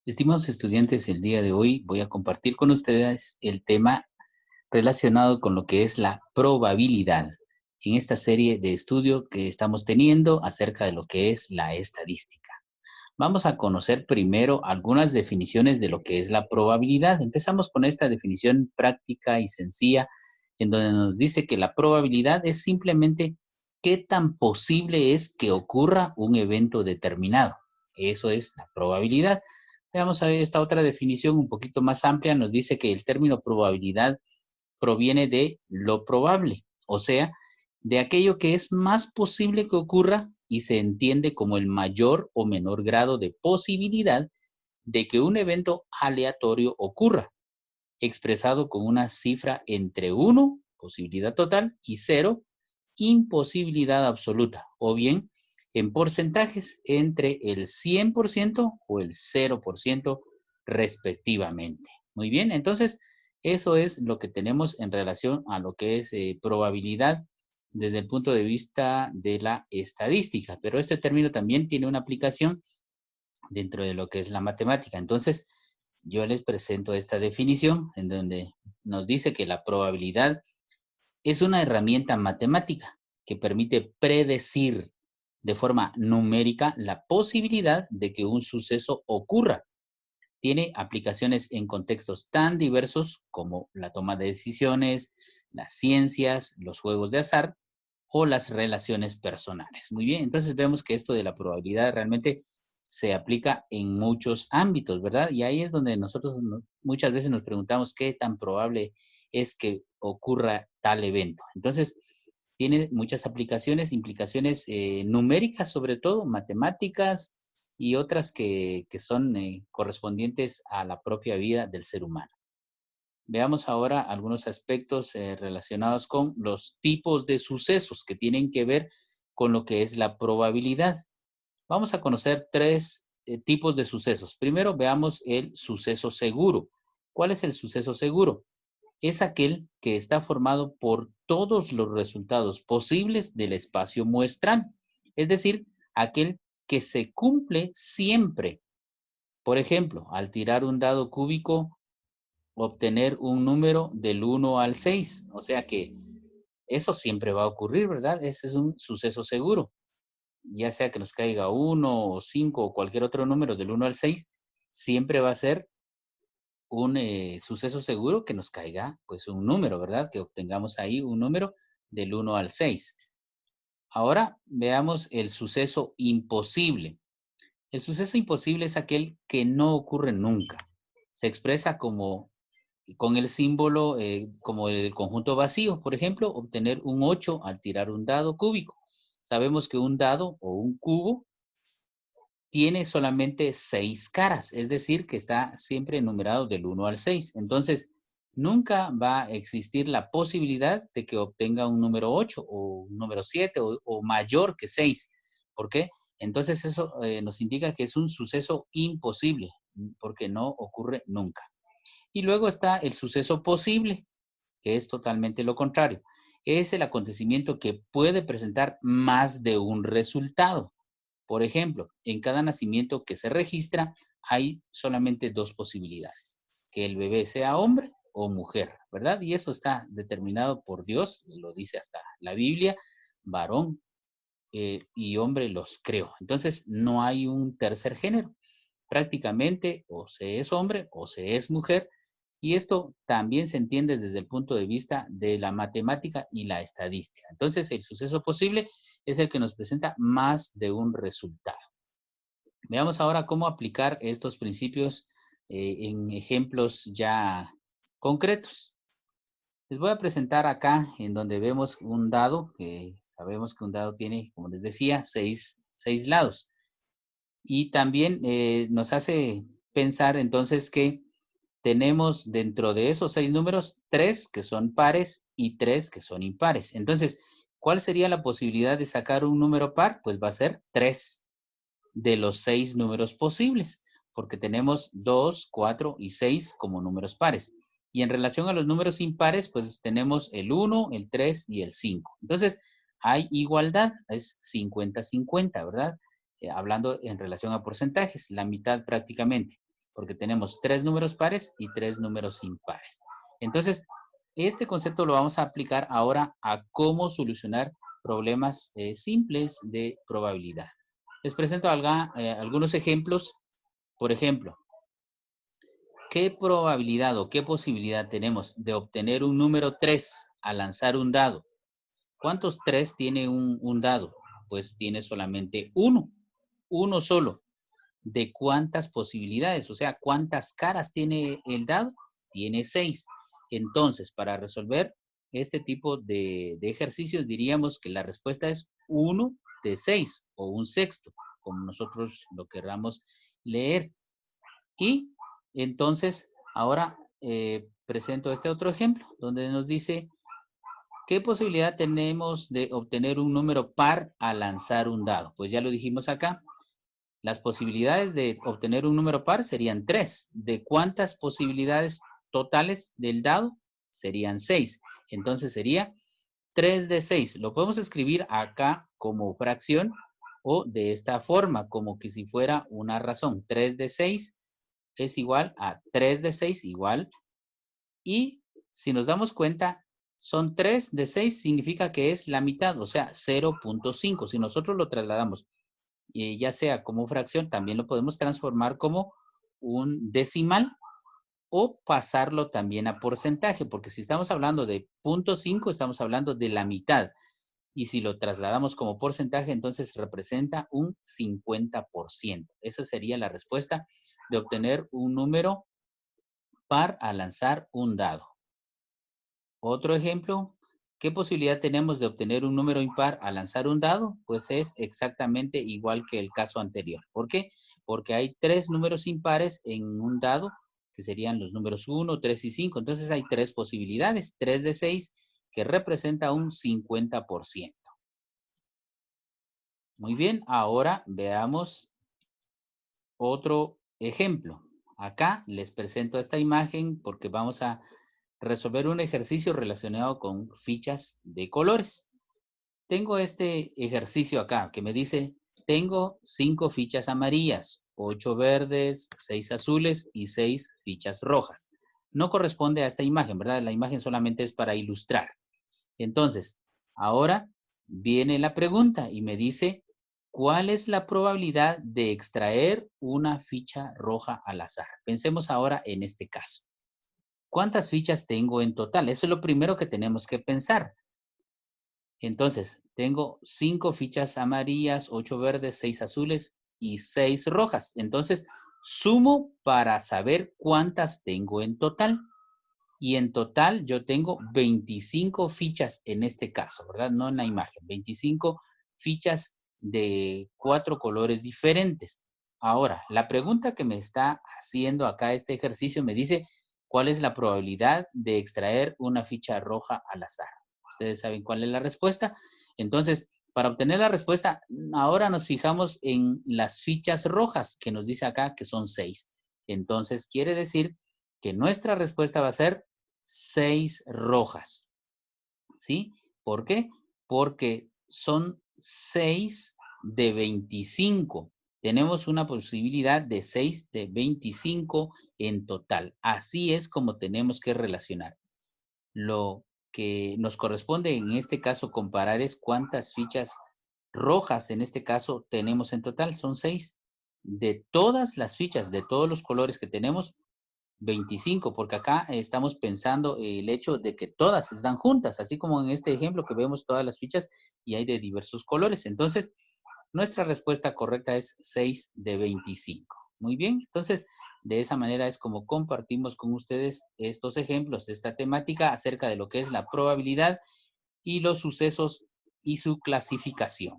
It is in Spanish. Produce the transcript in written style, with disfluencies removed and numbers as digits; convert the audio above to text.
Estimados estudiantes, el día de hoy voy a compartir con ustedes el tema relacionado con lo que es la probabilidad en esta serie de estudio que estamos teniendo acerca de lo que es la estadística. Vamos a conocer primero algunas definiciones de lo que es la probabilidad. Empezamos con esta definición práctica y sencilla, en donde nos dice que la probabilidad es simplemente qué tan posible es que ocurra un evento determinado. Eso es la probabilidad. Veamos a esta otra definición un poquito más amplia. Nos dice que el término probabilidad proviene de lo probable, o sea, de aquello que es más posible que ocurra y se entiende como el mayor o menor grado de posibilidad de que un evento aleatorio ocurra, expresado con una cifra entre 1, posibilidad total, y 0, imposibilidad absoluta, o bien en porcentajes entre el 100% o el 0% respectivamente. Muy bien, entonces eso es lo que tenemos en relación a lo que es probabilidad desde el punto de vista de la estadística, pero este término también tiene una aplicación dentro de lo que es la matemática. Entonces, yo les presento esta definición en donde nos dice que la probabilidad es una herramienta matemática que permite predecir de forma numérica la posibilidad de que un suceso ocurra. Tiene aplicaciones en contextos tan diversos como la toma de decisiones, las ciencias, los juegos de azar o las relaciones personales. Muy bien, entonces vemos que esto de la probabilidad realmente se aplica en muchos ámbitos, ¿verdad? Y ahí es donde nosotros muchas veces nos preguntamos qué tan probable es que ocurra tal evento. Entonces, tiene muchas aplicaciones, implicaciones numéricas sobre todo, matemáticas y otras que son correspondientes a la propia vida del ser humano. Veamos ahora algunos aspectos relacionados con los tipos de sucesos que tienen que ver con lo que es la probabilidad. Vamos a conocer tres tipos de sucesos. Primero veamos el suceso seguro. ¿Cuál es el suceso seguro? Es aquel que está formado por todos los resultados posibles del espacio muestral. Es decir, aquel que se cumple siempre. Por ejemplo, al tirar un dado cúbico, obtener un número del 1 al 6. O sea que eso siempre va a ocurrir, ¿verdad? Ese es un suceso seguro. Ya sea que nos caiga 1 o 5 o cualquier otro número del 1 al 6, siempre va a ser un suceso seguro que nos caiga pues un número, ¿verdad? Que obtengamos ahí un número del 1 al 6. Ahora veamos el suceso imposible. El suceso imposible es aquel que no ocurre nunca. Se expresa como con el símbolo como el conjunto vacío. Por ejemplo, obtener un 8 al tirar un dado cúbico. Sabemos que un dado o un cubo tiene solamente 6 caras, es decir, que está siempre numerado del 1 al 6. Entonces, nunca va a existir la posibilidad de que obtenga un número 8 o un número 7 o mayor que 6. ¿Por qué? Entonces, eso nos indica que es un suceso imposible, porque no ocurre nunca. Y luego está el suceso posible, que es totalmente lo contrario. Es el acontecimiento que puede presentar más de un resultado. Por ejemplo, en cada nacimiento que se registra hay solamente dos posibilidades, que el bebé sea hombre o mujer, ¿verdad? Y eso está determinado por Dios, lo dice hasta la Biblia, varón y hombre los creó. Entonces, no hay un tercer género. Prácticamente o se es hombre o se es mujer, y esto también se entiende desde el punto de vista de la matemática y la estadística. Entonces, el suceso posible es el que nos presenta más de un resultado. Veamos ahora cómo aplicar estos principios en ejemplos ya concretos. Les voy a presentar acá en donde vemos un dado, que sabemos que un dado tiene, como les decía, seis lados. Y también nos hace pensar entonces que tenemos dentro de esos 6 números 3 que son pares y 3 que son impares. Entonces, ¿cuál sería la posibilidad de sacar un número par? Pues va a ser 3 de los 6 números posibles, porque tenemos 2, 4 y 6 como números pares. Y en relación a los números impares, pues tenemos el 1, el 3 y el 5. Entonces, hay igualdad, es 50-50, ¿verdad? Hablando en relación a porcentajes, la mitad prácticamente. porque tenemos 3 números pares y 3 números impares. Entonces, este concepto lo vamos a aplicar ahora a cómo solucionar problemas simples de probabilidad. Les presento algunos ejemplos. Por ejemplo, ¿qué probabilidad o qué posibilidad tenemos de obtener un número 3 al lanzar un dado? ¿Cuántos 3 tiene un dado? Pues tiene solamente uno solo. ¿De cuántas posibilidades? O sea, ¿cuántas caras tiene el dado? Tiene 6. Entonces, para resolver este tipo de ejercicios, diríamos que la respuesta es 1 de 6 o un sexto, como nosotros lo queramos leer. Y entonces, ahora presento este otro ejemplo, donde nos dice, ¿qué posibilidad tenemos de obtener un número par al lanzar un dado? Pues ya lo dijimos acá. Las posibilidades de obtener un número par serían 3. ¿De cuántas posibilidades totales del dado? Serían 6. Entonces sería 3 de 6. Lo podemos escribir acá como fracción o de esta forma, como que si fuera una razón. 3 de 6 es igual a 3 de 6 igual. Y si nos damos cuenta, son 3 de 6 significa que es la mitad, o sea, 0.5. Si nosotros lo trasladamos ya sea como fracción, también lo podemos transformar como un decimal o pasarlo también a porcentaje, porque si estamos hablando de 0.5, estamos hablando de la mitad. Y si lo trasladamos como porcentaje, entonces representa un 50%. Esa sería la respuesta de obtener un número par al lanzar un dado. Otro ejemplo, ¿qué posibilidad tenemos de obtener un número impar al lanzar un dado? Pues es exactamente igual que el caso anterior. ¿Por qué? Porque hay 3 números impares en un dado, que serían los números 1, 3 y 5. Entonces hay 3 posibilidades, 3 de 6, que representa un 50%. Muy bien, ahora veamos otro ejemplo. Acá les presento esta imagen porque vamos a resolver un ejercicio relacionado con fichas de colores. Tengo este ejercicio acá que me dice, tengo 5 fichas amarillas, 8 verdes, 6 azules y 6 fichas rojas. No corresponde a esta imagen, ¿verdad? La imagen solamente es para ilustrar. Entonces, ahora viene la pregunta y me dice, ¿cuál es la probabilidad de extraer una ficha roja al azar? Pensemos ahora en este caso. ¿Cuántas fichas tengo en total? Eso es lo primero que tenemos que pensar. Entonces, tengo 5 fichas amarillas, 8 verdes, 6 azules y 6 rojas. Entonces, sumo para saber cuántas tengo en total. Y en total yo tengo 25 fichas en este caso, ¿verdad? No en la imagen. 25 fichas de 4 colores diferentes. Ahora, la pregunta que me está haciendo acá este ejercicio me dice, ¿cuál es la probabilidad de extraer una ficha roja al azar? Ustedes saben cuál es la respuesta. Entonces, para obtener la respuesta, ahora nos fijamos en las fichas rojas que nos dice acá que son 6. Entonces, quiere decir que nuestra respuesta va a ser 6 rojas. ¿Sí? ¿Por qué? Porque son 6 de 25. Tenemos una posibilidad de 6 de 25 en total. Así es como tenemos que relacionar. Lo que nos corresponde en este caso comparar es cuántas fichas rojas en este caso tenemos en total. Son 6. De todas las fichas, de todos los colores que tenemos, 25, porque acá estamos pensando el hecho de que todas están juntas, así como en este ejemplo que vemos todas las fichas y hay de diversos colores. Entonces, nuestra respuesta correcta es 6 de 25. Muy bien, entonces, de esa manera es como compartimos con ustedes estos ejemplos, esta temática acerca de lo que es la probabilidad y los sucesos y su clasificación.